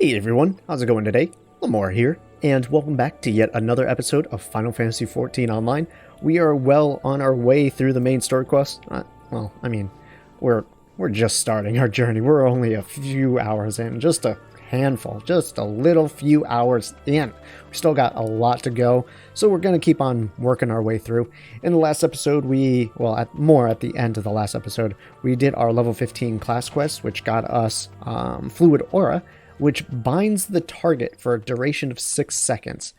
Hey everyone, how's it going today? Lamoura here, and welcome back to yet another episode of Final Fantasy XIV Online. We are well on our way through the main story quest. We're just starting our journey. We're only a few hours in, just a handful, just a little few hours in. We still got a lot to go, so we're going to keep on working our way through. In the last episode, at the end of the last episode, we did our level 15 class quest, which got us Fluid Aura, which binds the target for a duration of 6 seconds.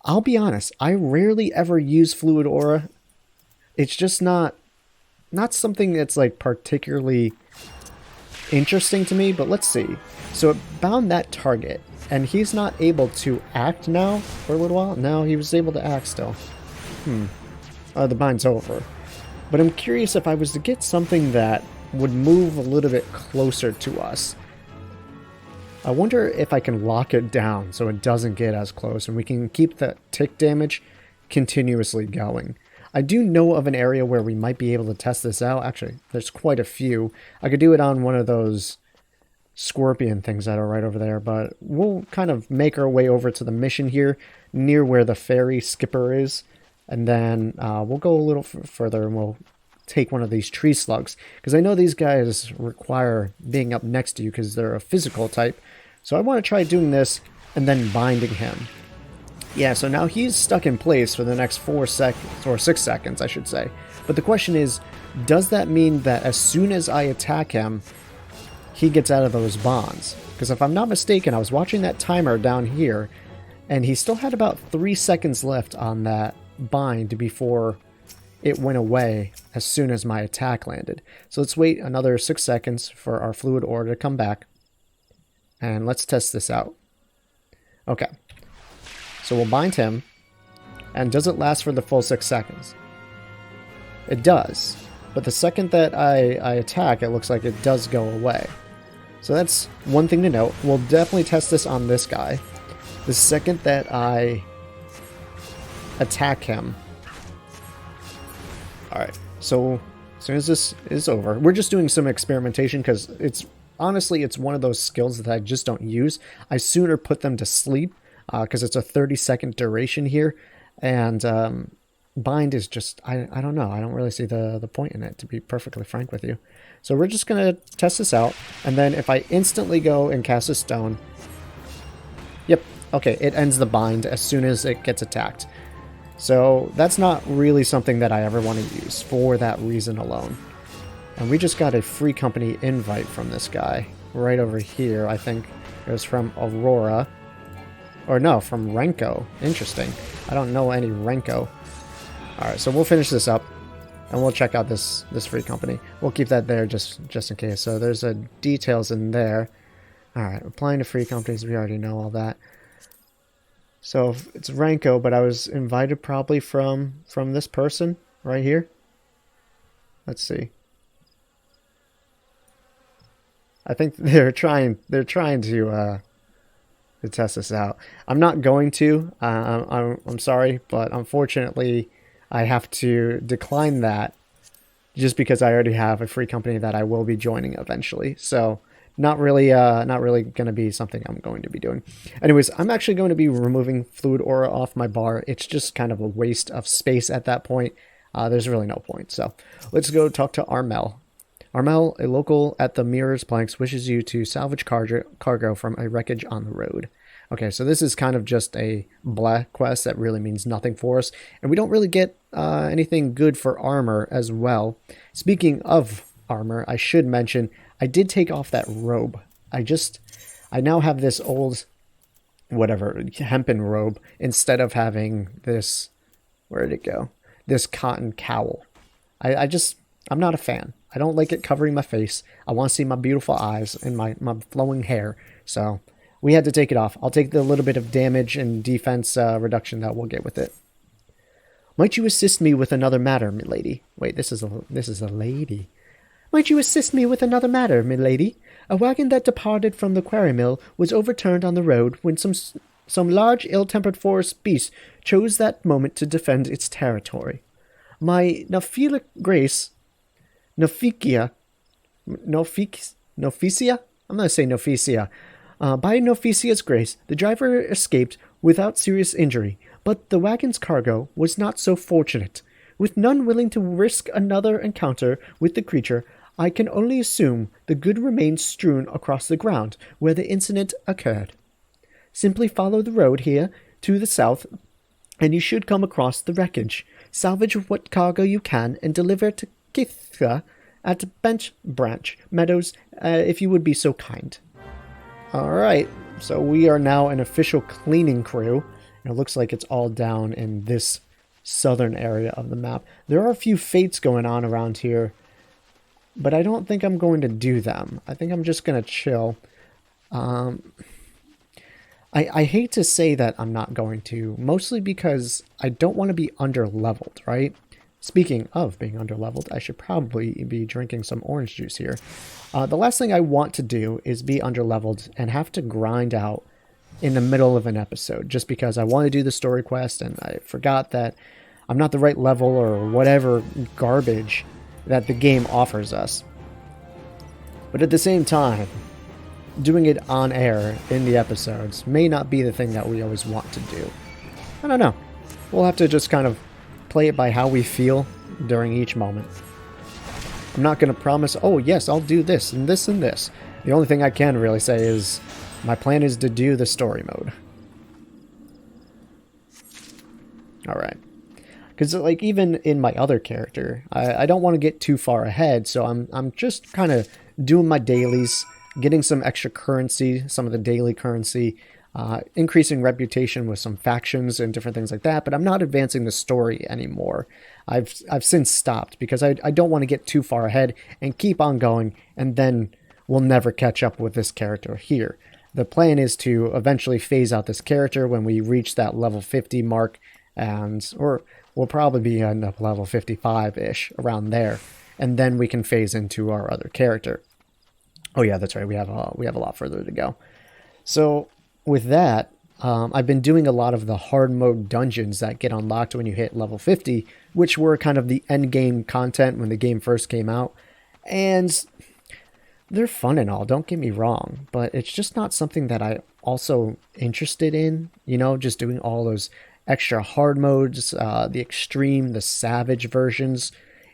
I'll be honest, I rarely ever use Fluid Aura. It's just not something that's like particularly interesting to me, but let's see. So it bound that target, and he's not able to act now for a little while. No, he was able to act still. The bind's over. But I'm curious if I was to get something that would move a little bit closer to us. I wonder if I can lock it down so it doesn't get as close and we can keep the tick damage continuously going. I do know of an area where we might be able to test this out. Actually, there's quite a few. I could do it on one of those scorpion things that are right over there, but we'll kind of make our way over to the mission here near where the ferry skipper is, and then we'll go a little further and we'll take one of these tree slugs, because I know these guys require being up next to you because they're a physical type. So I want to try doing this and then binding him. Yeah, so now he's stuck in place for the next 4 seconds, or 6 seconds, I should say. But the question is, does that mean that as soon as I attack him, he gets out of those bonds? Because if I'm not mistaken, I was watching that timer down here, and he still had about 3 seconds left on that bind before it went away as soon as my attack landed. So let's wait another 6 seconds for our Fluid Aura to come back. And let's test this out. Okay. So we'll bind him. And does it last for the full 6 seconds? It does. But the second that I attack, it looks like it does go away. So that's one thing to note. We'll definitely test this on this guy. The second that I attack him. Alright, so as soon as this is over, we're just doing some experimentation because honestly, it's one of those skills that I just don't use. I sooner put them to sleep because it's a 30-second duration here, and bind is just, I don't know, I don't really see the point in it, to be perfectly frank with you. So we're just going to test this out, and then if I instantly go and cast a stone, yep, okay, it ends the bind as soon as it gets attacked. So that's not really something that I ever want to use for that reason alone. And we just got a free company invite from this guy right over here. I think it was from Aurora. Or no, from Renko. Interesting. I don't know any Renko. Alright, so we'll finish this up and we'll check out this free company. We'll keep that there just in case. So there's details in there. Alright, applying to free companies, we already know all that. So it's Renko, but I was invited probably from this person right here. Let's see. I think they're trying to test this out. I'm not going to. I'm sorry, but unfortunately, I have to decline that just because I already have a free company that I will be joining eventually. So not really going to be something I'm going to be doing. Anyways, I'm actually going to be removing Fluid Aura off my bar. It's just kind of a waste of space at that point. There's really no point. So let's go talk to Armel. Armel, a local at the Mirror's Planks, wishes you to salvage cargo from a wreckage on the road. Okay, so this is kind of just a black quest that really means nothing for us. And we don't really get anything good for armor as well. Speaking of armor, I should mention, I did take off that robe. I now have this old, whatever, hempen robe instead of having this, where did it go? This cotton cowl. I'm not a fan. I don't like it covering my face. I want to see my beautiful eyes and my flowing hair. So we had to take it off. I'll take the little bit of damage and defense reduction that we'll get with it. Might you assist me with another matter, milady? Wait, this is a lady. Might you assist me with another matter, milady? A wagon that departed from the quarry mill was overturned on the road when some large ill-tempered forest beast chose that moment to defend its territory. My Noficia Grace, Noficia, I'm going to say Noficia, By Noficia's grace, the driver escaped without serious injury, but the wagon's cargo was not so fortunate. With none willing to risk another encounter with the creature, I can only assume the good remains strewn across the ground where the incident occurred. Simply follow the road here to the south, and you should come across the wreckage. Salvage what cargo you can and deliver to Kithra at Bench Branch Meadows, if you would be so kind. Alright, so we are now an official cleaning crew. It looks like it's all down in this southern area of the map. There are a few fates going on around here, but I don't think I'm going to do them. I think I'm just going to chill. I hate to say that I'm not going to, mostly because I don't want to be under-leveled, right? Speaking of being under-leveled, I should probably be drinking some orange juice here. The last thing I want to do is be under-leveled and have to grind out in the middle of an episode, just because I want to do the story quest and I forgot that I'm not the right level or whatever garbage that the game offers us. But at the same time, doing it on air in the episodes may not be the thing that we always want to do. I don't know. We'll have to just kind of play it by how we feel during each moment. I'm not going to promise, oh yes, I'll do this and this and this. The only thing I can really say is my plan is to do the story mode. Alright. Because like even in my other character, I don't want to get too far ahead, so I'm just kind of doing my dailies, getting some extra currency, some of the daily currency, increasing reputation with some factions and different things like that, but I'm not advancing the story anymore. I've since stopped because I don't want to get too far ahead and keep on going, and then we'll never catch up with this character here. The plan is to eventually phase out this character when we reach that level 50 mark, or we'll probably be end up level 55-ish, around there, and then we can phase into our other character. Oh yeah, that's right, we have a lot further to go. So with that, I've been doing a lot of the hard mode dungeons that get unlocked when you hit level 50, which were kind of the end game content when the game first came out. And they're fun and all, don't get me wrong, but it's just not something that I also interested in, you know, just doing all those extra hard modes, the extreme, the savage versions.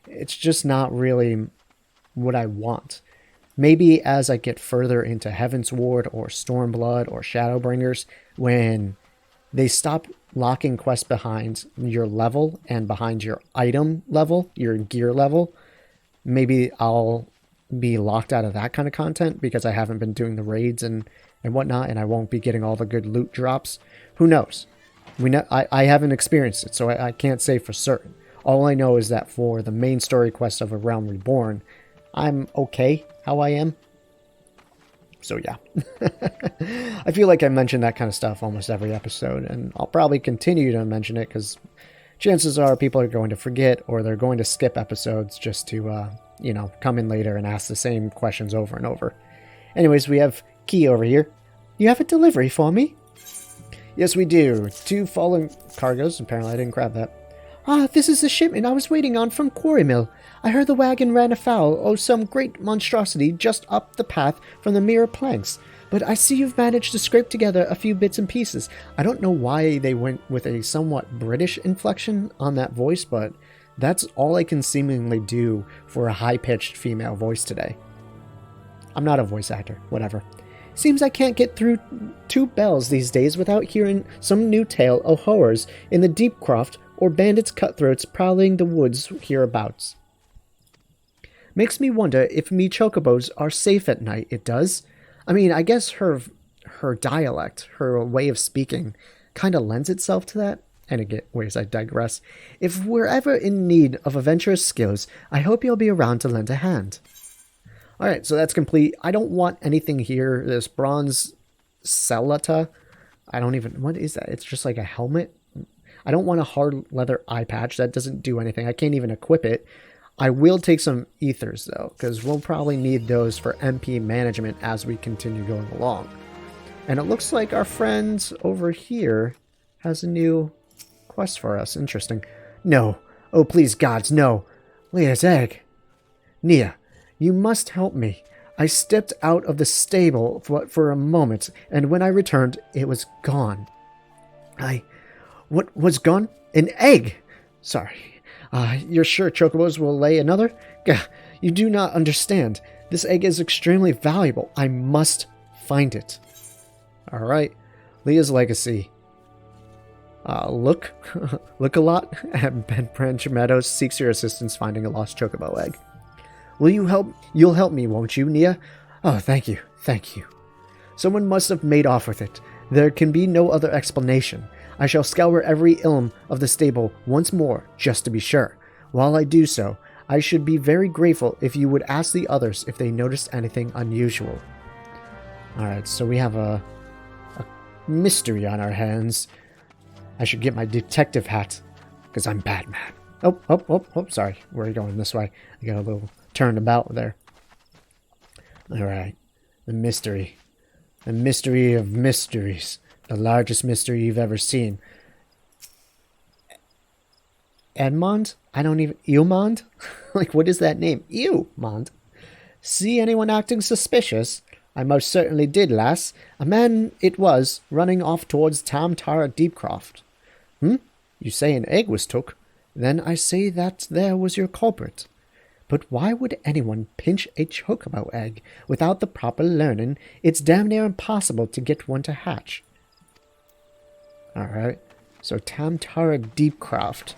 It's just not really what I want. Maybe as I get further into Heaven's Ward or Stormblood or Shadowbringers, when they stop locking quests behind your level and behind your item level, your gear level, maybe I'll be locked out of that kind of content because I haven't been doing the raids and whatnot, and I won't be getting all the good loot drops. Who knows? I haven't experienced it, so I can't say for certain. All I know is that for the main story quest of A Realm Reborn, I'm okay how I am. So yeah. I feel like I mention that kind of stuff almost every episode, and I'll probably continue to mention it because chances are people are going to forget, or they're going to skip episodes just to, come in later and ask the same questions over and over. Anyways, we have Key over here. You have a delivery for me? Yes, we do. 2 fallen cargoes. Apparently I didn't grab that. Ah, this is the shipment I was waiting on from Quarry Mill. I heard the wagon ran afoul of some great monstrosity just up the path from the mirror planks. But I see you've managed to scrape together a few bits and pieces. I don't know why they went with a somewhat British inflection on that voice, but that's all I can seemingly do for a high-pitched female voice today. I'm not a voice actor, whatever. Seems I can't get through 2 bells these days without hearing some new tale of horrors in the Deepcroft or bandits cutthroats prowling the woods hereabouts. Makes me wonder if me chocobos are safe at night, it does. I mean, I guess her dialect, her way of speaking, kind of lends itself to that. Anyways, I digress. If we're ever in need of adventurous skills, I hope you'll be around to lend a hand. Alright, so that's complete. I don't want anything here. This bronze celata. What is that? It's just like a helmet. I don't want a hard leather eye patch. That doesn't do anything. I can't even equip it. I will take some ethers, though, because we'll probably need those for MP management as we continue going along. And it looks like our friend over here has a new quest for us. Interesting. No. Oh, please, gods, no. Leia's egg. Niah, you must help me. I stepped out of the stable for a moment, and when I returned, it was gone. What was gone? An egg! Sorry. You're sure chocobos will lay another? Gah, you do not understand. This egg is extremely valuable. I must find it. Alright. Leia's legacy. Look a lot at Ben Branch Meadows seeks your assistance finding a lost chocobo egg. Will you help? You'll help me, won't you, Niah? Oh, thank you. Thank you. Someone must have made off with it. There can be no other explanation. I shall scour every ilm of the stable once more, just to be sure. While I do so, I should be very grateful if you would ask the others if they noticed anything unusual. Alright, so we have a mystery on our hands. I should get my detective hat, because I'm Batman. Oh, sorry. We're going this way. I got a little turned about there. Alright, the mystery. The mystery of mysteries. The largest mystery you've ever seen. Edmond? Eumond? Like, what is that name? Eumond? See anyone acting suspicious? I most certainly did, lass. A man it was, running off towards Tam Tara Deepcroft. You say an egg was took? Then I say that there was your culprit. But why would anyone pinch a chocobo egg? Without the proper learning, it's damn near impossible to get one to hatch. Alright, so Tam Tara Deepcroft.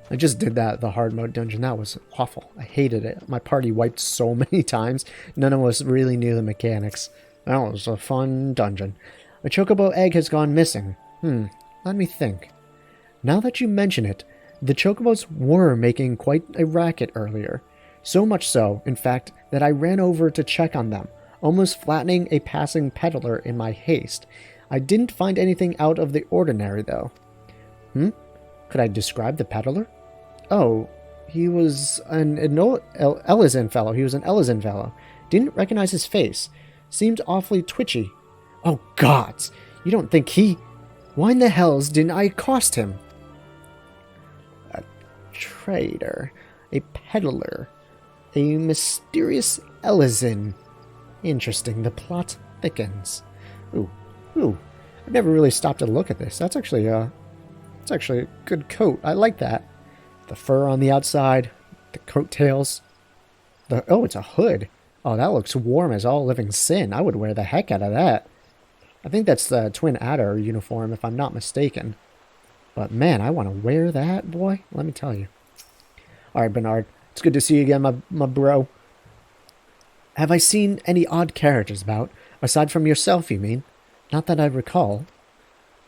I just did that, the hard mode dungeon. That was awful. I hated it. My party wiped so many times. None of us really knew the mechanics. That was a fun dungeon. A chocobo egg has gone missing. Let me think. Now that you mention it, the chocobos were making quite a racket earlier. So much so, in fact, that I ran over to check on them, almost flattening a passing peddler in my haste. I didn't find anything out of the ordinary, though. Could I describe the peddler? Oh, he was an Elizin fellow. He was an Elizin fellow. Didn't recognize his face. Seemed awfully twitchy. Oh, gods! You don't think he... Why in the hells didn't I accost him? A trader. A peddler. A mysterious Elizin. Interesting. The plot thickens. Ooh. I've never really stopped to look at this. That's actually a good coat. I like that. The fur on the outside, the coattails. It's a hood. Oh, that looks warm as all living sin. I would wear the heck out of that. I think that's the Twin Adder uniform, if I'm not mistaken. But man, I want to wear that, boy. Let me tell you. All right, Bernard. It's good to see you again, my bro. Have I seen any odd carriages about? Aside from yourself, you mean? Not that I recall.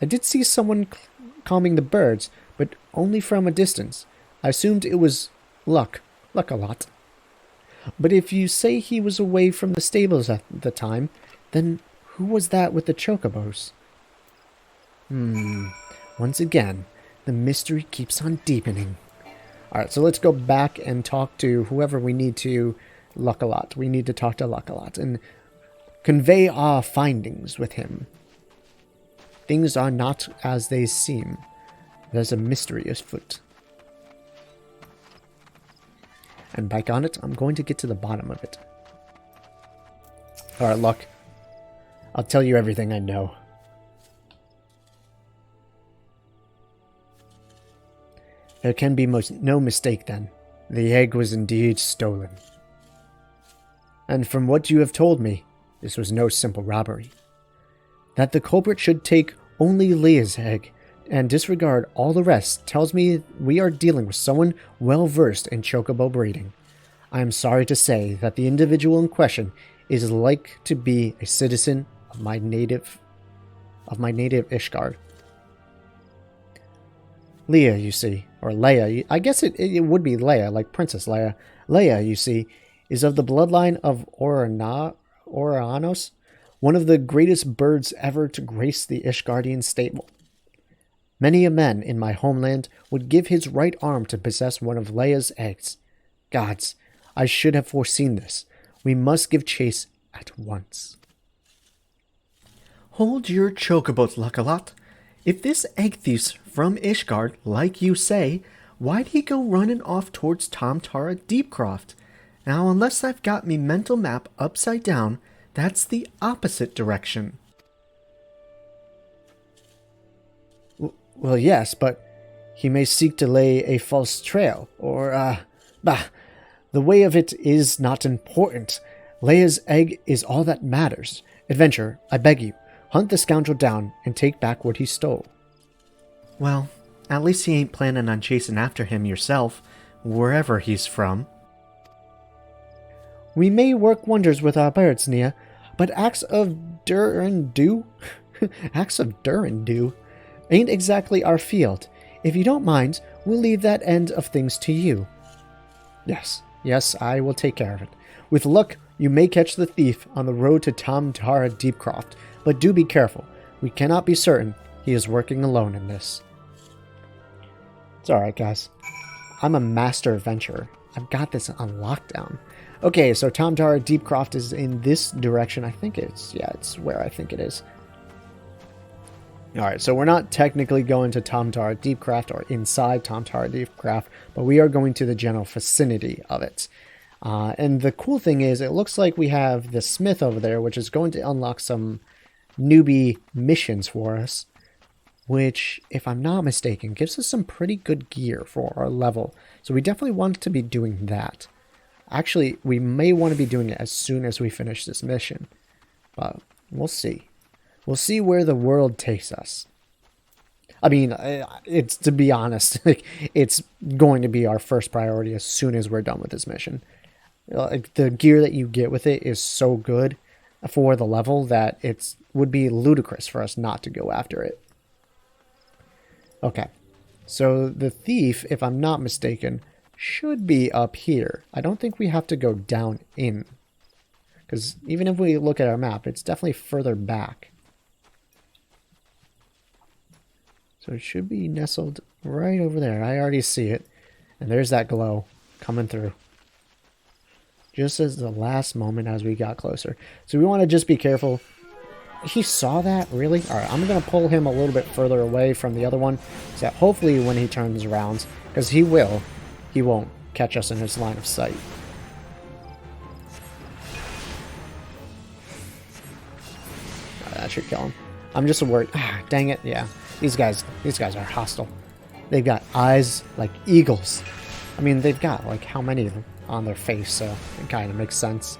I did see someone calming the birds, but only from a distance. I assumed it was Luck a lot. But if you say he was away from the stables at the time, then who was that with the chocobos? Once again, the mystery keeps on deepening. Alright, so let's go back and talk to whoever we need to. Luck-a-lot. We need to talk to Luck-a-lot and convey our findings with him. Things are not as they seem. There's a mystery afoot. And back on it, I'm going to get to the bottom of it. Alright, Luck. I'll tell you everything I know. There can be no mistake then. The egg was indeed stolen. And from what you have told me, this was no simple robbery. That the culprit should take only Leia's egg and disregard all the rest tells me we are dealing with someone well versed in chocobo breeding. I am sorry to say that the individual in question is like to be a citizen of my native Ishgard. Leia, you see, or Leia, I guess it would be Leia, like Princess Leia. Leia, you see, is of the bloodline of Oranos, one of the greatest birds ever to grace the Ishgardian stable. Many a man in my homeland would give his right arm to possess one of Leia's eggs. Gods, I should have foreseen this. We must give chase at once. Hold your chocobos, Luck-a-lot. If this egg thief's from Ishgard, like you say, why'd he go running off towards Tam Tara Deepcroft? Now, unless I've got me mental map upside down, that's the opposite direction. Well, yes, but he may seek to lay a false trail, or, the way of it is not important. Leia's egg is all that matters. Adventurer, I beg you, hunt the scoundrel down and take back what he stole. Well, at least he ain't planning on chasing after him yourself, wherever he's from. We may work wonders with our birds, Niah, but acts of acts of dur-and-do ain't exactly our field. If you don't mind, we'll leave that end of things to you. Yes, I will take care of it. With luck, you may catch the thief on the road to Tam Tara Deepcroft, but do be careful. We cannot be certain he is working alone in this. It's alright, guys. I'm a master adventurer. I've got this on lockdown. Okay, so Tam Tara Deepcroft is in this direction. I think it's where I think it is. Alright, so we're not technically going to Tam Tara Deepcroft or inside Tam Tara Deepcroft, but we are going to the general vicinity of it. And the cool thing is, it looks like we have the smith over there, which is going to unlock some newbie missions for us, which, if I'm not mistaken, gives us some pretty good gear for our level. So we definitely want to be doing that. Actually, we may want to be doing it as soon as we finish this mission, but we'll see. We'll see where the world takes us. I mean, it's, to be honest, it's going to be our first priority as soon as we're done with this mission. The gear that you get with it is so good for the level that it would be ludicrous for us not to go after it. Okay, so the thief, if I'm not mistaken, should be up here. I don't think we have to go down in, because even if we look at our map, it's definitely further back. So it should be nestled right over there. I already see it. And there's that glow coming through. Just as the last moment as we got closer. So we want to just be careful. He saw that? Really? Alright, I'm going to pull him a little bit further away from the other one. So that hopefully when he turns around, because he won't catch us in his line of sight. Alright, that should kill him. I'm just worried. Dang it. Yeah. These guys are hostile. They've got eyes like eagles. I mean, they've got like how many of them on their face, so it kind of makes sense.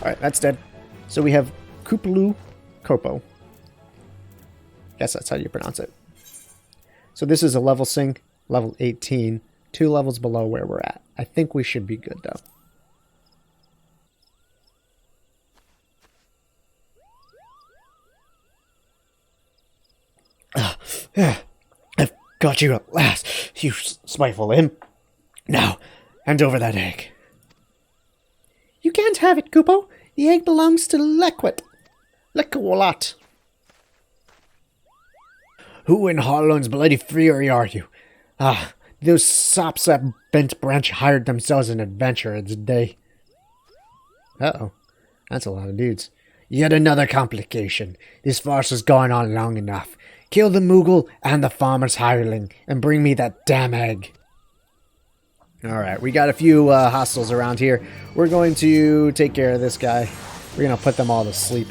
Alright, that's dead. So we have Kupulu Kopo. Guess that's how you pronounce it. So this is a level sync, level 18, 2 levels below where we're at. I think we should be good, though. I've got you at last, you spiteful imp. Now, hand over that egg. You can't have it, Kupo. The egg belongs to Lequit. Lequolat. Who in Harlone's bloody fury are you? Those sops at Bent Branch hired themselves an adventurer today. Uh-oh. That's a lot of dudes. Yet another complication. This farce has gone on long enough. Kill the Moogle and the farmer's hireling, and bring me that damn egg. Alright, we got a few hostiles around here. We're going to take care of this guy. We're going to put them all to sleep.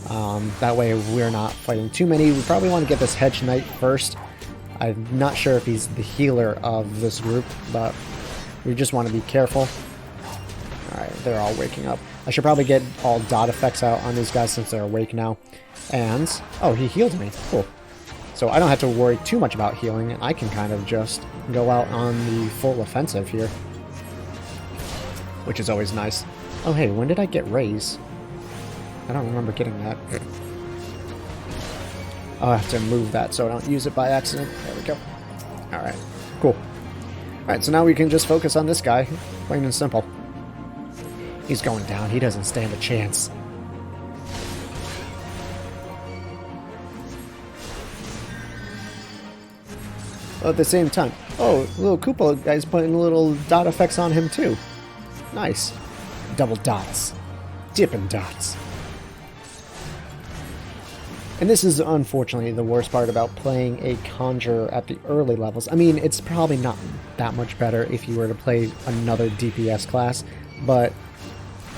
That way we're not fighting too many. We probably want to get this Hedge Knight first. I'm not sure if he's the healer of this group, but we just want to be careful. Alright, they're all waking up. I should probably get all dot effects out on these guys since they're awake now. And, oh, he healed me. Cool. So I don't have to worry too much about healing, and I can kind of just go out on the full offensive here. Which is always nice. Oh, hey, when did I get Raise? I don't remember getting that. I'll have to move that so I don't use it by accident. There we go. Alright, cool. Alright, so now we can just focus on this guy. Plain and simple. He's going down. He doesn't stand a chance. Well, at the same time, oh, little Koopa guy's putting little dot effects on him too. Nice. Double dots. Dippin' dots. And this is unfortunately the worst part about playing a conjurer at the early levels. I mean, it's probably not that much better if you were to play another DPS class, but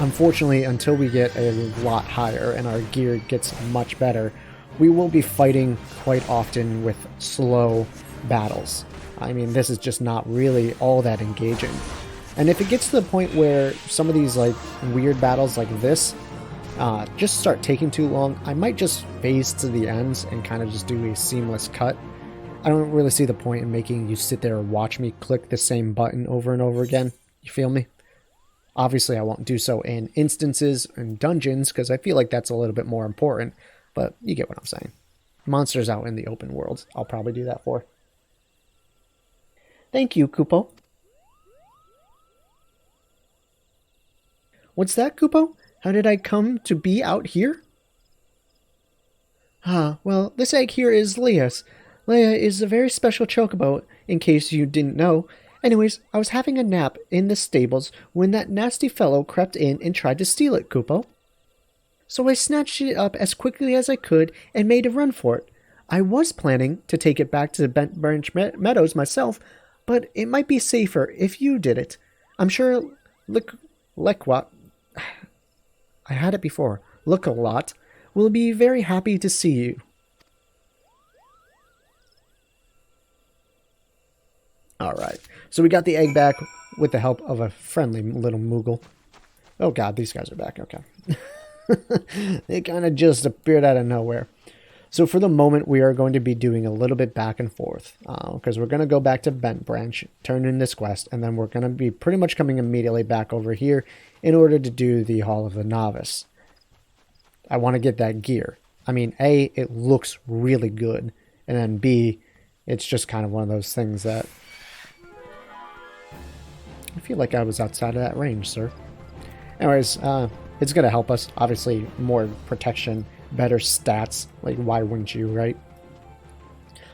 unfortunately, until we get a lot higher and our gear gets much better, we will be fighting quite often with slow battles. I mean, this is just not really all that engaging. And if it gets to the point where some of these like weird battles like this just start taking too long, I might just phase to the ends and kind of just do a seamless cut. I don't really see the point in making you sit there and watch me click the same button over and over again. You feel me? Obviously, I won't do so in instances and dungeons because I feel like that's a little bit more important, but you get what I'm saying. Monsters out in the open world, I'll probably do that for. Thank you, Kupo. What's that, Kupo? How did I come to be out here? Well, this egg here is Leia's. Leia is a very special chocobo, in case you didn't know. Anyways, I was having a nap in the stables when that nasty fellow crept in and tried to steal it, Kupo. So I snatched it up as quickly as I could and made a run for it. I was planning to take it back to the Bent Branch Meadows myself, but it might be safer if you did it. I'm sure Lekwa... I had it before. Look-a-lot will be very happy to see you. Alright, so we got the egg back with the help of a friendly little Moogle. Oh god, these guys are back, okay. They kind of just appeared out of nowhere. So for the moment, we are going to be doing a little bit back and forth. Because we're going to go back to Bent Branch, turn in this quest, and then we're going to be pretty much coming immediately back over here in order to do the Hall of the Novice. I want to get that gear. I mean, A, it looks really good. And then B, it's just kind of one of those things that... I feel like I was outside of that range, sir. Anyways, it's going to help us. Obviously, more protection, better stats. Like, why wouldn't you, right?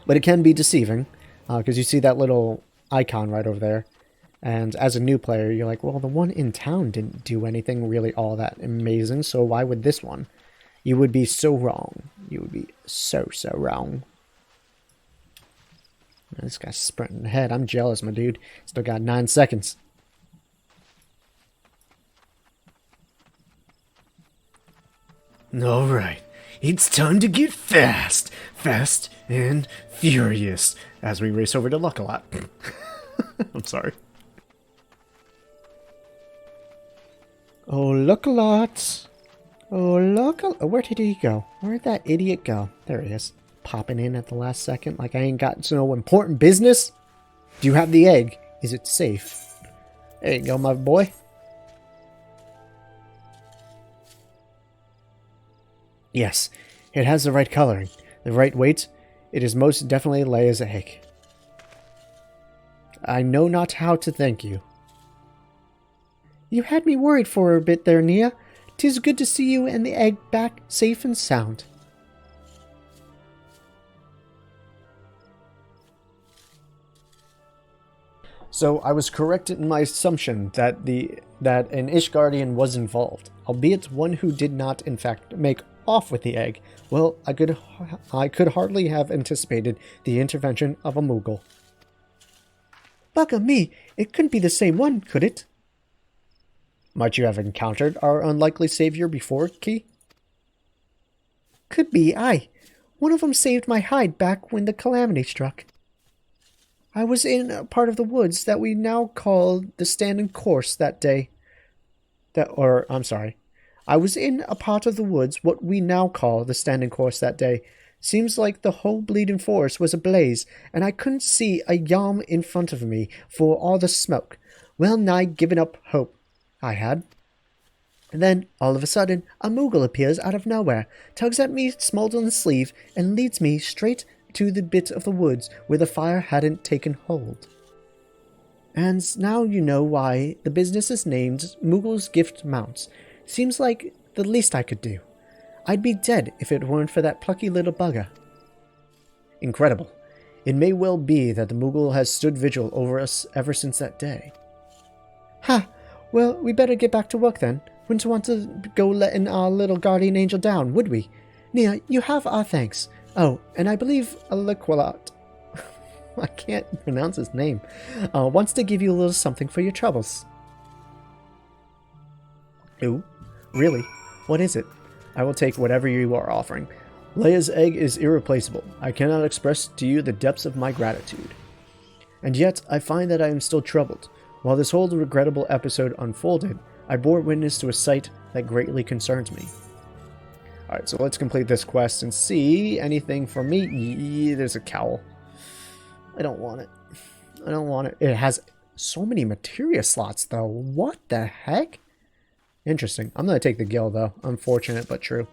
But it can be deceiving, because you see that little icon right over there. And as a new player, you're like, well, the one in town didn't do anything really all that amazing, so why would this one? You would be so wrong. You would be so wrong. This guy's sprinting ahead. I'm jealous, my dude. Still got 9 seconds. Alright, it's time to get fast. Fast and furious. As we race over to Look-a-Lot. I'm sorry. Oh, Look-a-Lot. Oh, Look-a-Lot. Where did he go? Where'd that idiot go? There he is. Popping in at the last second like I ain't got no important business. Do you have the egg? Is it safe? There you go, my boy. Yes, it has the right coloring, the right weight. It is most definitely Leia's egg. I know not how to thank you. You had me worried for a bit there, Niah. 'Tis good to see you and the egg back safe and sound. So I was correct in my assumption that an Ishgardian was involved, albeit one who did not, in fact, make off with the egg. Well, I could hardly have anticipated the intervention of a Moogle. Bugger me, it couldn't be the same one, could it? Might you have encountered our unlikely savior before, Key? Could be, aye. One of them saved my hide back when the calamity struck. I was in a part of the woods that we now call the Standing Course that day. I was in a part of the woods what we now call the Standing Course that day. Seems like the whole bleeding forest was ablaze, and I couldn't see a yalm in front of me for all the smoke. Well nigh given up hope, I had. And then, all of a sudden, a Moogle appears out of nowhere, tugs at me small on the sleeve, and leads me straight to the bit of the woods where the fire hadn't taken hold. And now you know why the business is named Moogle's Gift Mounts. Seems like the least I could do. I'd be dead if it weren't for that plucky little bugger. Incredible. It may well be that the Moogle has stood vigil over us ever since that day. Ha! Well, we better get back to work then. Wouldn't want to go letting our little guardian angel down, would we? Niah, you have our thanks. Oh, and I believe Aliqualat, I can't pronounce his name, wants to give you a little something for your troubles. Ooh, really? What is it? I will take whatever you are offering. Leia's egg is irreplaceable. I cannot express to you the depths of my gratitude. And yet, I find that I am still troubled. While this whole regrettable episode unfolded, I bore witness to a sight that greatly concerns me. Alright, so let's complete this quest and see anything for me. There's a cowl. I don't want it. I don't want it. It has so many materia slots, though. What the heck? Interesting. I'm going to take the guild, though. Unfortunate, but true.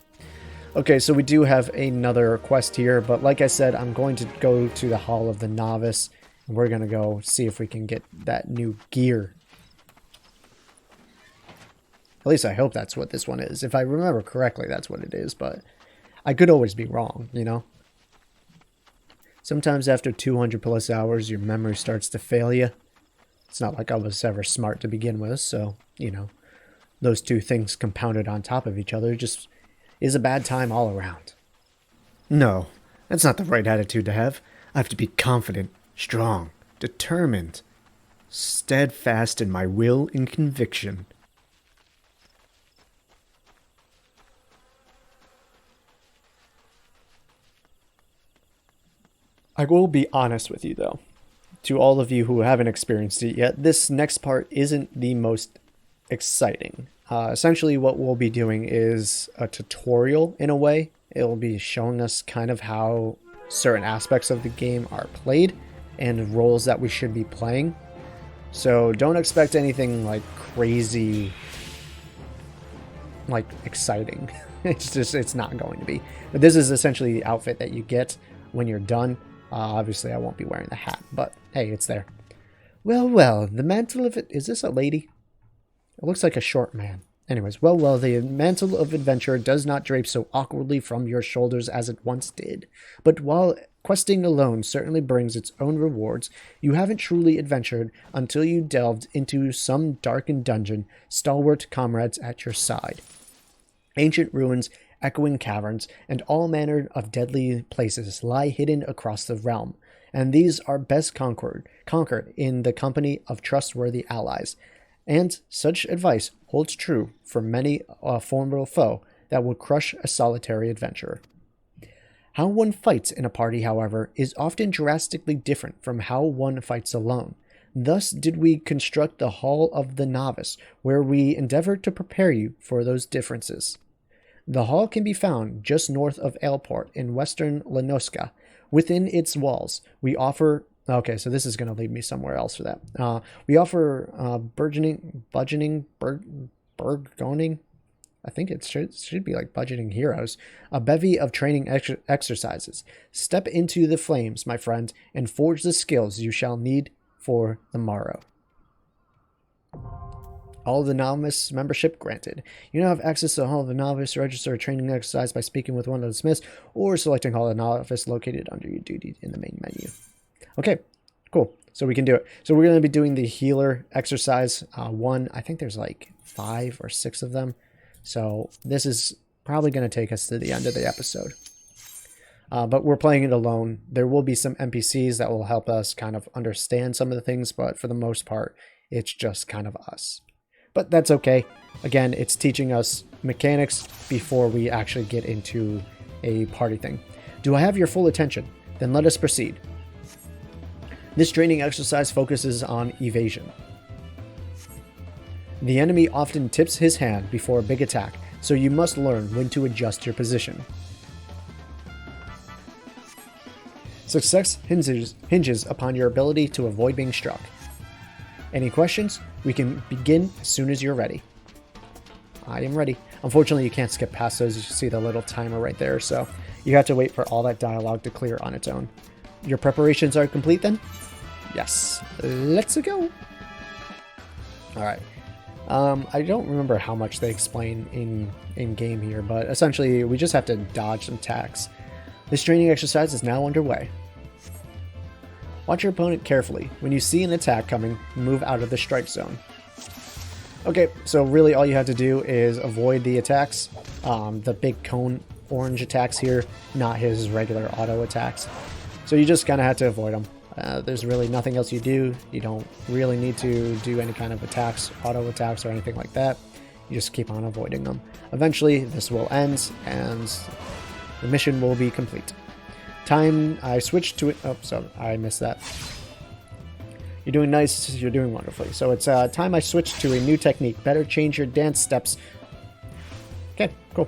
Okay, so we do have another quest here, but like I said, I'm going to go to the Hall of the Novice, and we're going to go see if we can get that new gear. At least I hope that's what this one is. If I remember correctly, that's what it is, but I could always be wrong, you know? Sometimes after 200 plus hours, your memory starts to fail you. It's not like I was ever smart to begin with, so, you know, those two things compounded on top of each other just is a bad time all around. No, that's not the right attitude to have. I have to be confident, strong, determined, steadfast in my will and conviction. I will be honest with you, though. To all of you who haven't experienced it yet, this next part isn't the most exciting. Essentially, what we'll be doing is a tutorial in a way. It will be showing us kind of how certain aspects of the game are played and roles that we should be playing. So don't expect anything like crazy, like exciting. It's not going to be. But this is essentially the outfit that you get when you're done. Obviously, I won't be wearing the hat, but hey, it's there. Well, well, the mantle of it... Is this a lady? It looks like a short man. Anyways, well, well, the mantle of adventure does not drape so awkwardly from your shoulders as it once did. But while questing alone certainly brings its own rewards, you haven't truly adventured until you delved into some darkened dungeon, stalwart comrades at your side. Ancient ruins, echoing caverns, and all manner of deadly places lie hidden across the realm, and these are best conquered in the company of trustworthy allies. And such advice holds true for many a formidable foe that would crush a solitary adventurer. How one fights in a party, however, is often drastically different from how one fights alone. Thus did we construct the Hall of the Novice, where we endeavor to prepare you for those differences. The hall can be found just north of Aleport in western Lenoska. Within its walls, we offer... Okay, so this is going to lead me somewhere else for that. We offer budgeting, I think it should be like budgeting heroes. A bevy of training exercises. Step into the flames, my friend, and forge the skills you shall need for the morrow. Hall of the Novice membership granted. You now have access to the Hall of the Novice. Register a training exercise by speaking with one of the Smiths or selecting Hall of the Novice located under your duty in the main menu. Okay, cool. So we can do it. So we're going to be doing the healer exercise one. I think there's like 5 or 6 of them. So this is probably going to take us to the end of the episode. But we're playing it alone. There will be some NPCs that will help us kind of understand some of the things, but for the most part, it's just kind of us. But that's okay. Again, it's teaching us mechanics before we actually get into a party thing. Do I have your full attention? Then let us proceed. This training exercise focuses on evasion. The enemy often tips his hand before a big attack, so you must learn when to adjust your position. Success hinges upon your ability to avoid being struck. Any questions? We can begin as soon as you're ready. I am ready. Unfortunately, you can't skip past those. You see the little timer right there, so you have to wait for all that dialogue to clear on its own. Your preparations are complete then? Yes. Let's go. Alright. I don't remember how much they explain in game here, but essentially we just have to dodge some attacks. This training exercise is now underway. Watch your opponent carefully. When you see an attack coming, move out of the strike zone. Okay, so really all you have to do is avoid the attacks. The big cone orange attacks here, not his regular auto attacks. So you just kind of have to avoid them. There's really nothing else you do. You don't really need to do any kind of attacks, auto attacks or anything like that. You just keep on avoiding them. Eventually this will end and the mission will be complete. Time I switched to it. Oh, sorry, I missed that. You're doing nice. You're doing wonderfully. So it's time I switched to a new technique. Better change your dance steps. Okay, cool.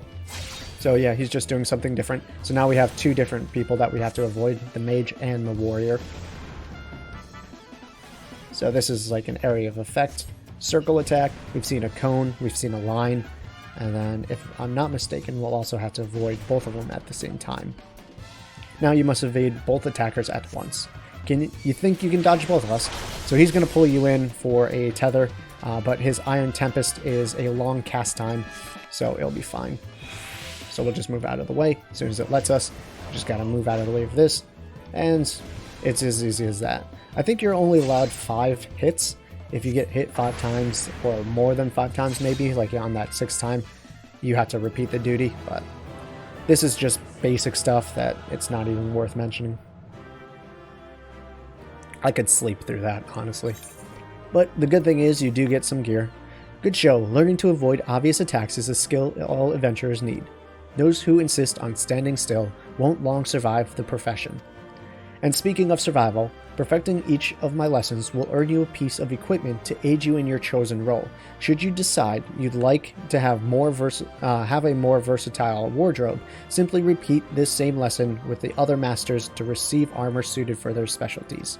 So yeah, he's just doing something different. So now we have two different people that we have to avoid, the mage and the warrior. So this is like an area of effect. Circle attack, we've seen a cone, we've seen a line, and then if I'm not mistaken, we'll also have to avoid both of them at the same time. Now you must evade both attackers at once. You think you can dodge both of us? So he's going to pull you in for a tether, but his Iron Tempest is a long cast time, so it'll be fine. So we'll just move out of the way as soon as it lets us. Just got to move out of the way of this, and it's as easy as that. I think you're only allowed 5 hits. If you get hit 5 times, or more than 5 times maybe, like on that 6th time, you have to repeat the duty, but this is just basic stuff that it's not even worth mentioning. I could sleep through that, honestly. But the good thing is you do get some gear. Good show. Learning to avoid obvious attacks is a skill all adventurers need. Those who insist on standing still won't long survive the profession. And speaking of survival, perfecting each of my lessons will earn you a piece of equipment to aid you in your chosen role. Should you decide you'd like to have a more versatile wardrobe, simply repeat this same lesson with the other masters to receive armor suited for their specialties.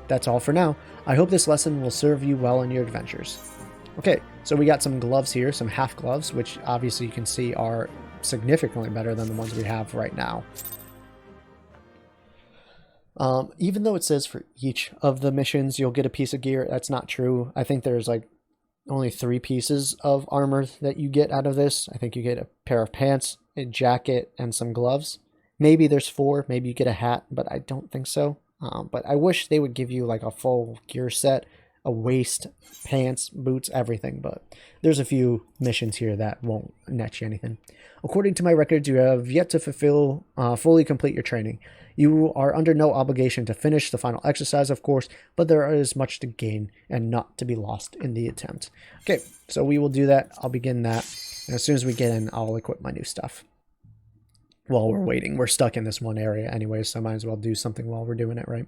That's all for now. I hope this lesson will serve you well in your adventures. Okay, so we got some gloves here, some half gloves, which obviously you can see are significantly better than the ones we have right now. Even though it says for each of the missions you'll get a piece of gear, that's not true. I think there's like only 3 pieces of armor that you get out of this. I think you get a pair of pants, a jacket, and some gloves. Maybe there's 4, maybe you get a hat, but I don't think so. But I wish they would give you like a full gear set, a waist, pants, boots, everything, but there's a few missions here that won't net you anything. According to my records, you have yet to fully complete your training. You are under no obligation to finish the final exercise, of course, but there is much to gain and not to be lost in the attempt. Okay, so we will do that. I'll begin that, and as soon as we get in, I'll equip my new stuff. While we're waiting, we're stuck in this one area anyway, so I might as well do something while we're doing it, right?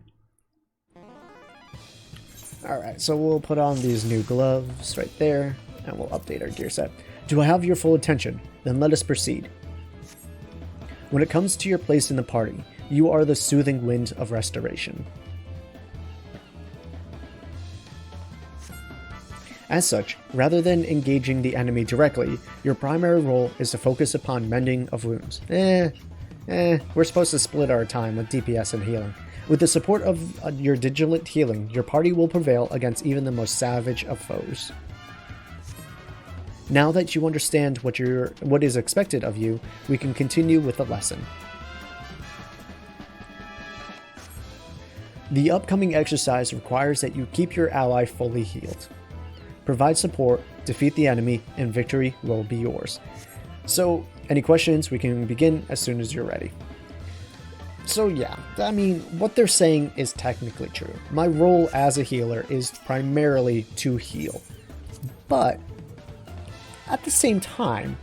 Alright, so we'll put on these new gloves right there, and we'll update our gear set. Do I have your full attention? Then let us proceed. When it comes to your place in the party, you are the soothing wind of restoration. As such, rather than engaging the enemy directly, your primary role is to focus upon mending of wounds. We're supposed to split our time with DPS and healing. With the support of your vigilant healing, your party will prevail against even the most savage of foes. Now that you understand what is expected of you, we can continue with the lesson. The upcoming exercise requires that you keep your ally fully healed. Provide support, defeat the enemy, and victory will be yours. So, any questions? We can begin as soon as you're ready. So yeah, I mean, what they're saying is technically true. My role as a healer is primarily to heal. But, at the same time,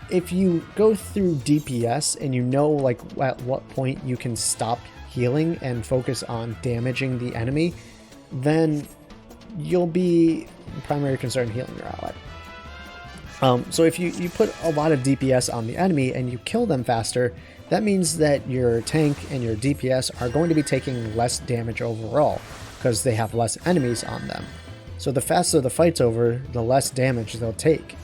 if you go through DPS and you know like at what point you can stop healing and focus on damaging the enemy, then you'll be primary concern healing your ally. So if you put a lot of DPS on the enemy and you kill them faster, that means that your tank and your DPS are going to be taking less damage overall because they have less enemies on them. So the faster the fight's over, the less damage they'll take.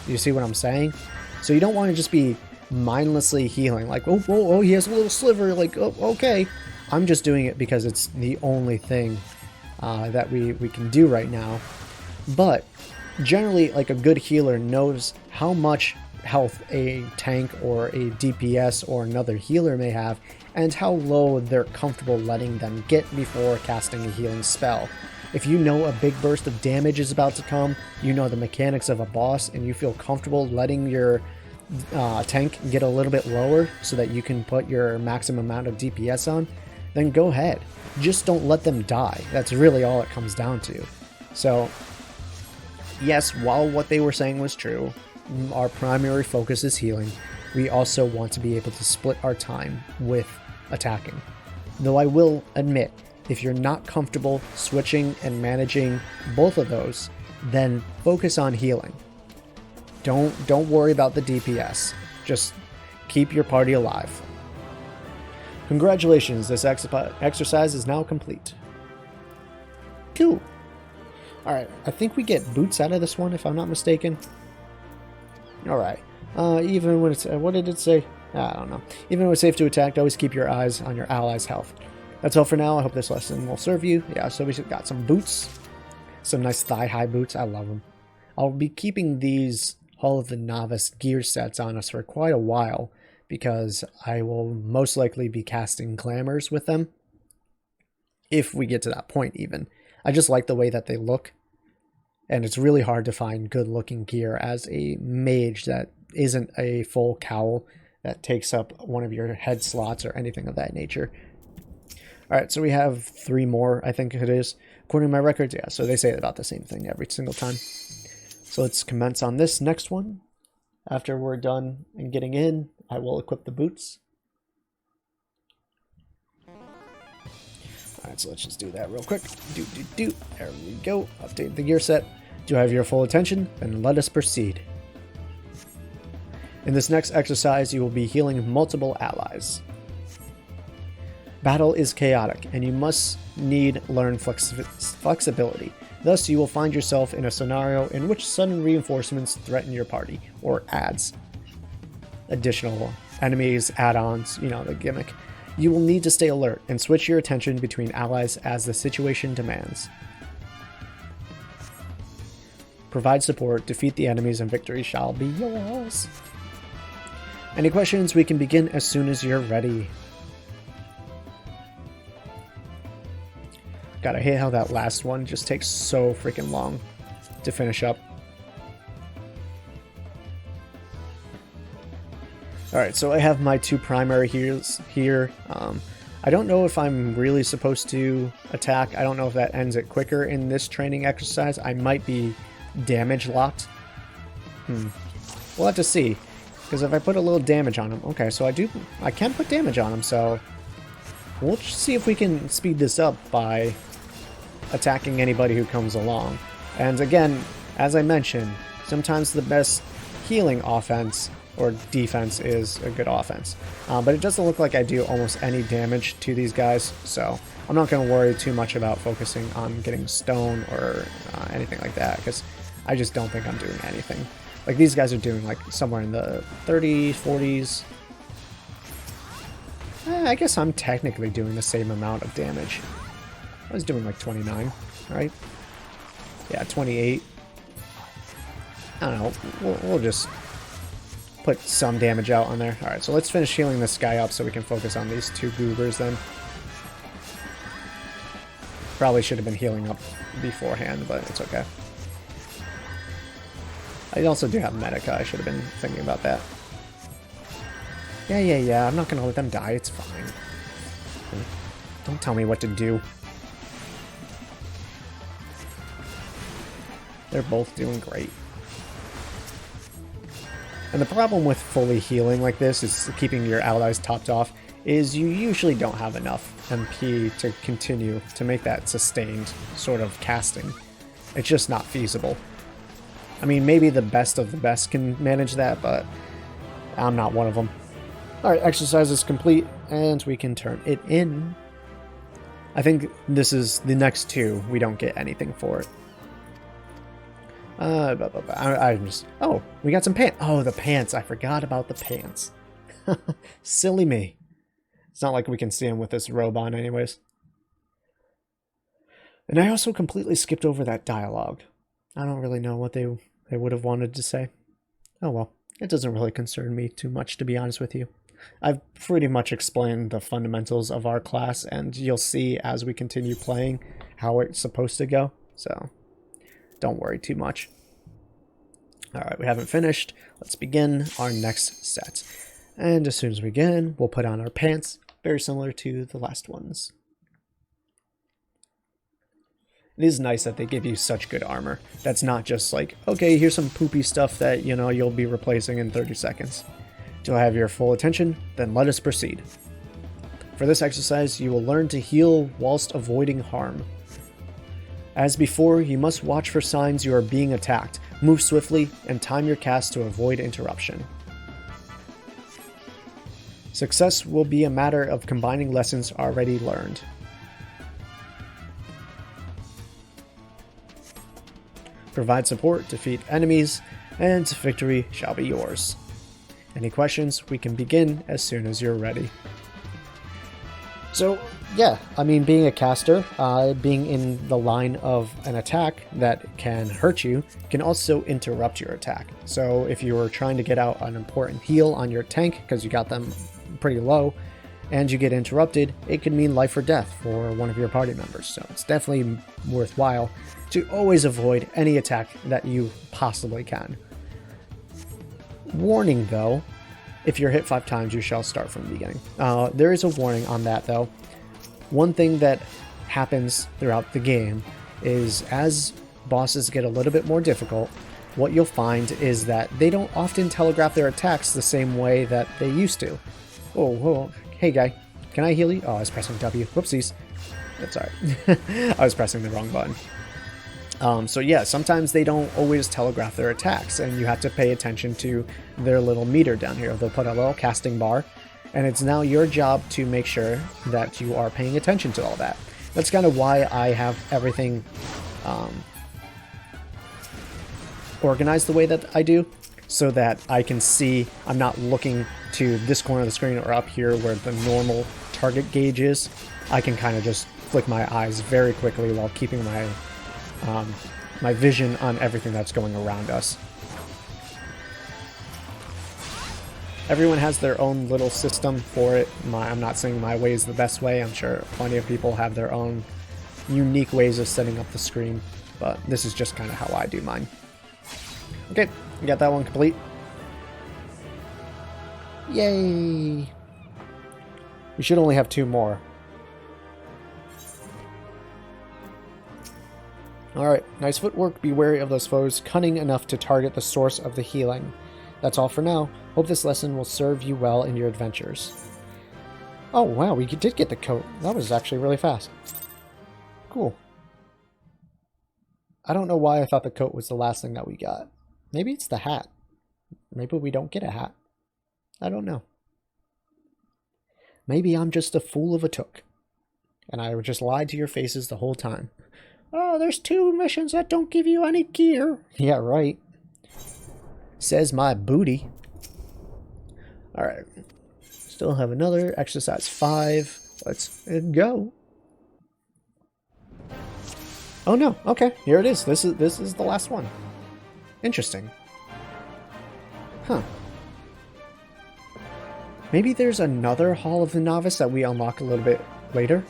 You see what I'm saying? So you don't want to just be mindlessly healing, like, oh, he has a little sliver, like, oh, okay. I'm just doing it because it's the only thing that we can do right now. But generally, like, a good healer knows how much health a tank or a DPS or another healer may have, and how low they're comfortable letting them get before casting a healing spell. If you know a big burst of damage is about to come, you know the mechanics of a boss, and you feel comfortable letting your tank get a little bit lower so that you can put your maximum amount of DPS on, then go ahead. Just don't let them die. That's really all it comes down to. So, yes, while what they were saying was true, our primary focus is healing, we also want to be able to split our time with attacking. Though I will admit, if you're not comfortable switching and managing both of those, then focus on healing. Don't worry about the DPS. Just keep your party alive. Congratulations, this exercise is now complete. Cool. Alright, I think we get boots out of this one, if I'm not mistaken. Alright. Even when it's... what did it say? I don't know. Even when it's safe to attack, always keep your eyes on your allies' health. That's all for now. I hope this lesson will serve you. Yeah, so we got some boots. Some nice thigh-high boots. I love them. I'll be keeping these Hall of the Novice gear sets on us for quite a while, because I will most likely be casting glamours with them. If we get to that point, even. I just like the way that they look. And it's really hard to find good-looking gear as a mage that isn't a full cowl that takes up one of your head slots or anything of that nature. Alright, so we have 3 more, I think it is. According to my records, yeah, so they say about the same thing every single time. So let's commence on this next one. After we're done and getting in, I will equip the boots. Alright, so let's just do that real quick. There we go. Update the gear set. Do I have your full attention? Then let us proceed. In this next exercise, you will be healing multiple allies. Battle is chaotic, and you must learn flexibility. Thus, you will find yourself in a scenario in which sudden reinforcements threaten your party, or adds. Additional enemies, add-ons, you know, the gimmick. You will need to stay alert and switch your attention between allies as the situation demands. Provide support, defeat the enemies, and victory shall be yours. Any questions? We can begin as soon as you're ready. God, I hate how that last one just takes so freaking long to finish up. Alright, so I have my 2 primary heals here. I don't know if I'm really supposed to attack. I don't know if that ends it quicker in this training exercise. I might be damage locked. We'll have to see. Because if I put a little damage on him... Okay, so I can put damage on him, so... We'll see if we can speed this up by attacking anybody who comes along. And again, as I mentioned, sometimes the best healing offense or defense is a good offense. But it doesn't look like I do almost any damage to these guys, so I'm not going to worry too much about focusing on getting stone or anything like that, because I just don't think I'm doing anything. Like, these guys are doing like somewhere in the 30s, 40s. I guess I'm technically doing the same amount of damage. I was doing like 29, right? Yeah, 28. I don't know. We'll just put some damage out on there. Alright, so let's finish healing this guy up so we can focus on these 2 goobers then. Probably should have been healing up beforehand, but it's okay. I also do have Medica. I should have been thinking about that. Yeah. I'm not going to let them die. It's fine. Don't tell me what to do. They're both doing great. And the problem with fully healing like this is keeping your allies topped off is you usually don't have enough MP to continue to make that sustained sort of casting. It's just not feasible. I mean, maybe the best of the best can manage that, but I'm not one of them. Alright, exercise is complete, and we can turn it in. I think this is the next 2. We don't get anything for it. I'm just... Oh, we got some pants. Oh, the pants. I forgot about the pants. Silly me. It's not like we can see them with this robe on anyways. And I also completely skipped over that dialogue. I don't really know what they would have wanted to say. Oh well, it doesn't really concern me too much, to be honest with you. I've pretty much explained the fundamentals of our class, and you'll see as we continue playing how it's supposed to go, so don't worry too much. Alright, we haven't finished. Let's begin our next set. And as soon as we get in, we'll put on our pants, very similar to the last ones. It is nice that they give you such good armor. That's not just like, okay, here's some poopy stuff that, you know, you'll be replacing in 30 seconds. Do I have your full attention? Then let us proceed. For this exercise, you will learn to heal whilst avoiding harm. As before, you must watch for signs you are being attacked, move swiftly, and time your cast to avoid interruption. Success will be a matter of combining lessons already learned. Provide support, defeat enemies, and victory shall be yours. Any questions? We can begin as soon as you're ready. So, yeah, I mean, being a caster, being in the line of an attack that can hurt you, can also interrupt your attack. So if you were trying to get out an important heal on your tank, because you got them pretty low, and you get interrupted, it could mean life or death for one of your party members. So it's definitely worthwhile to always avoid any attack that you possibly can. Warning though, if you're hit 5 times, you shall start from the beginning. There is a warning on that though. One thing that happens throughout the game is as bosses get a little bit more difficult, what you'll find is that they don't often telegraph their attacks the same way that they used to. Oh, hey guy, can I heal you? Oh, I was pressing W. Whoopsies. That's alright. I was pressing the wrong button. So yeah, sometimes they don't always telegraph their attacks, and you have to pay attention to their little meter down here. They'll put a little casting bar, and it's now your job to make sure that you are paying attention to all that. That's kind of why I have everything organized the way that I do, so that I can see I'm not looking to this corner of the screen or up here where the normal target gauge is. I can kind of just flick my eyes very quickly while keeping my my vision on everything that's going around us. Everyone has their own little system for it. I'm not saying my way is the best way. I'm sure plenty of people have their own unique ways of setting up the screen, but this is just kind of how I do mine. Okay, we got that one complete. Yay! We should only have 2 more. Alright, nice footwork. Be wary of those foes cunning enough to target the source of the healing. That's all for now. Hope this lesson will serve you well in your adventures. Oh wow, we did get the coat. That was actually really fast. Cool. I don't know why I thought the coat was the last thing that we got. Maybe it's the hat. Maybe we don't get a hat. I don't know. Maybe I'm just a fool of a took, and I just lied to your faces the whole time. Oh, there's 2 missions that don't give you any gear. Yeah, right. Says my booty. Alright. Still have another. Exercise 5. Let's go. Oh no. Okay, here it is. This is the last one. Interesting. Huh. Maybe there's another Hall of the Novice that we unlock a little bit later.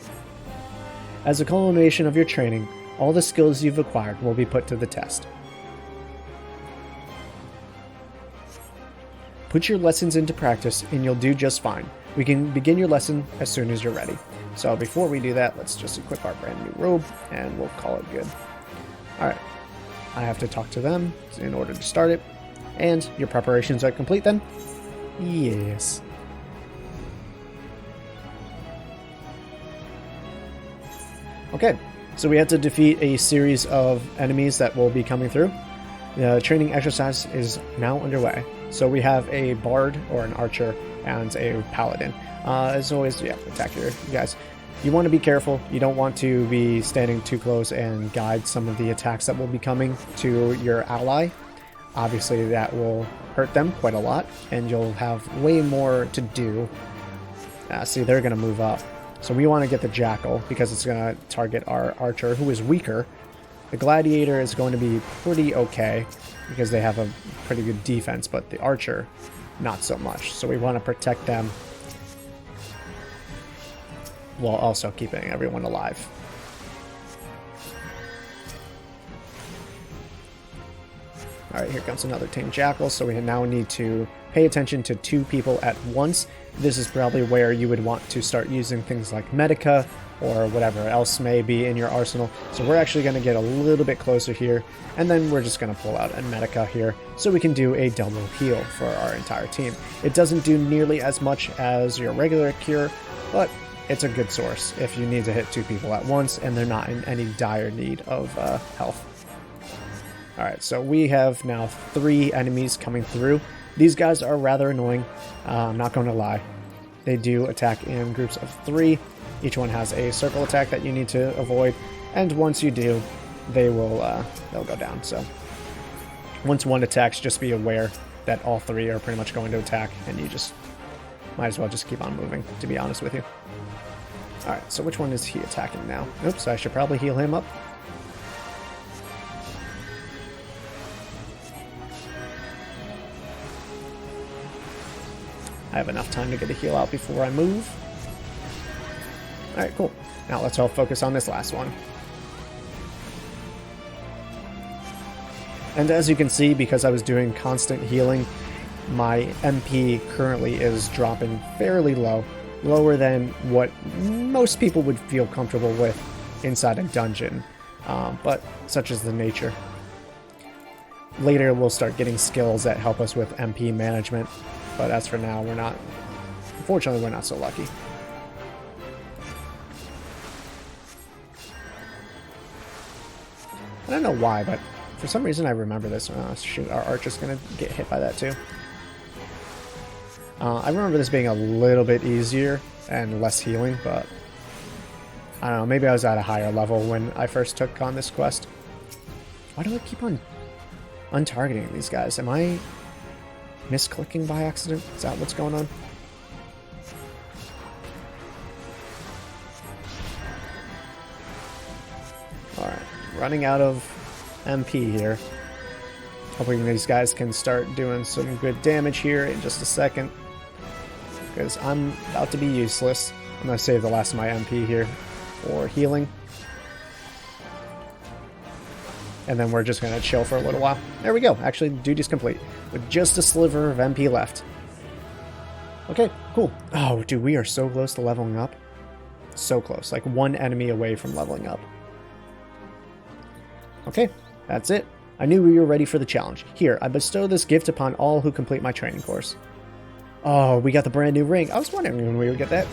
As a culmination of your training, all the skills you've acquired will be put to the test. Put your lessons into practice and you'll do just fine. We can begin your lesson as soon as you're ready. So before we do that, let's just equip our brand new robe and we'll call it good. Alright, I have to talk to them in order to start it. And your preparations are complete then? Yes. Okay. So we have to defeat a series of enemies that will be coming through. The training exercise is now underway. So we have a bard or an archer and a paladin. As always, yeah, attack you guys. You want to be careful. You don't want to be standing too close and guide some of the attacks that will be coming to your ally. Obviously that will hurt them quite a lot and you'll have way more to do. See, they're going to move up. So we want to get the Jackal because it's going to target our archer, who is weaker. The Gladiator is going to be pretty okay because they have a pretty good defense, but the archer, not so much. So we want to protect them while also keeping everyone alive. Alright, here comes another tame jackal, so we now need to pay attention to 2 people at once. This is probably where you would want to start using things like Medica or whatever else may be in your arsenal. So we're actually going to get a little bit closer here, and then we're just going to pull out a Medica here so we can do a double heal for our entire team. It doesn't do nearly as much as your regular cure, but it's a good source if you need to hit 2 people at once and they're not in any dire need of health. Alright, so we have now 3 enemies coming through. These guys are rather annoying, I'm not going to lie. They do attack in groups of 3. Each one has a circle attack that you need to avoid, and once you do, they'll go down. So once one attacks, just be aware that all 3 are pretty much going to attack, and you just might as well just keep on moving, to be honest with you. Alright, so which one is he attacking now? Oops, I should probably heal him up. I have enough time to get a heal out before I move. Alright, cool. Now let's all focus on this last one. And as you can see, because I was doing constant healing, my MP currently is dropping fairly low. Lower than what most people would feel comfortable with inside a dungeon. But such is the nature. Later we'll start getting skills that help us with MP management. But as for now, we're not... Unfortunately, we're not so lucky. I don't know why, but for some reason I remember this. Shoot, our archer's gonna get hit by that too. I remember this being a little bit easier and less healing, but... I don't know, maybe I was at a higher level when I first took on this quest. Why do I keep on untargeting these guys? Am I misclicking by accident? Is that what's going on? Alright, running out of MP here. Hoping these guys can start doing some good damage here in just a second. Because I'm about to be useless. I'm going to save the last of my MP here for healing. And then we're just going to chill for a little while. There we go. Actually, duty's complete. With just a sliver of MP left. Okay, cool. Oh, dude, we are so close to leveling up. So close. Like 1 enemy away from leveling up. Okay, that's it. I knew we were ready for the challenge. Here, I bestow this gift upon all who complete my training course. Oh, we got the brand new ring. I was wondering when we would get that.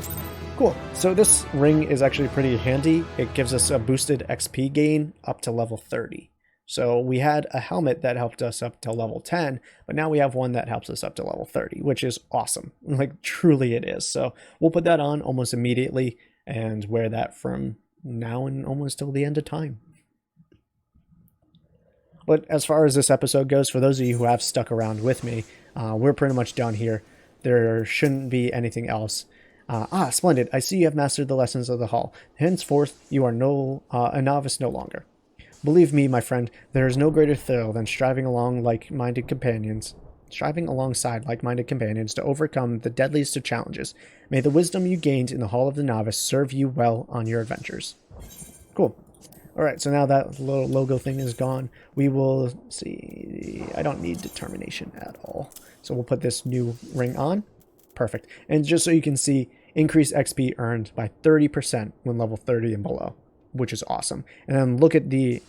Cool. So this ring is actually pretty handy. It gives us a boosted XP gain up to level 30. So we had a helmet that helped us up to level 10, but now we have one that helps us up to level 30, which is awesome. Like, truly it is. So we'll put that on almost immediately and wear that from now and almost till the end of time. But as far as this episode goes, for those of you who have stuck around with me, we're pretty much done here. There shouldn't be anything else. Splendid. I see you have mastered the lessons of the hall. Henceforth, you are a novice no longer. Believe me, my friend, there is no greater thrill than striving alongside like-minded companions to overcome the deadliest of challenges. May the wisdom you gained in the Hall of the Novice serve you well on your adventures. Cool. Alright, so now that little logo thing is gone, we will see... I don't need determination at all. So we'll put this new ring on. Perfect. And just so you can see, increased XP earned by 30% when level 30 and below, which is awesome. And then look at the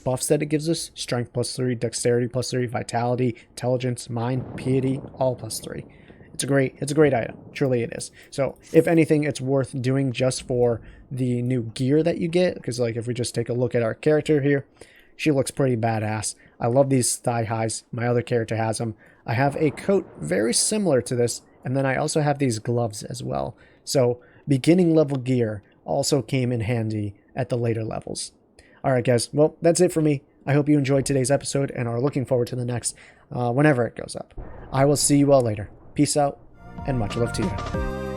buffs that it gives us. Strength +3, dexterity +3, vitality, intelligence, mind, piety, all +3. It's a great item. Truly it is. So if anything, it's worth doing just for the new gear that you get. Because like if we just take a look at our character here, she looks pretty badass. I love these thigh highs. My other character has them. I have a coat very similar to this. And then I also have these gloves as well. So beginning level gear also came in handy at the later levels. Alright guys, well that's it for me. I hope you enjoyed today's episode and are looking forward to the next whenever it goes up. I will see you all later. Peace out and much love to you.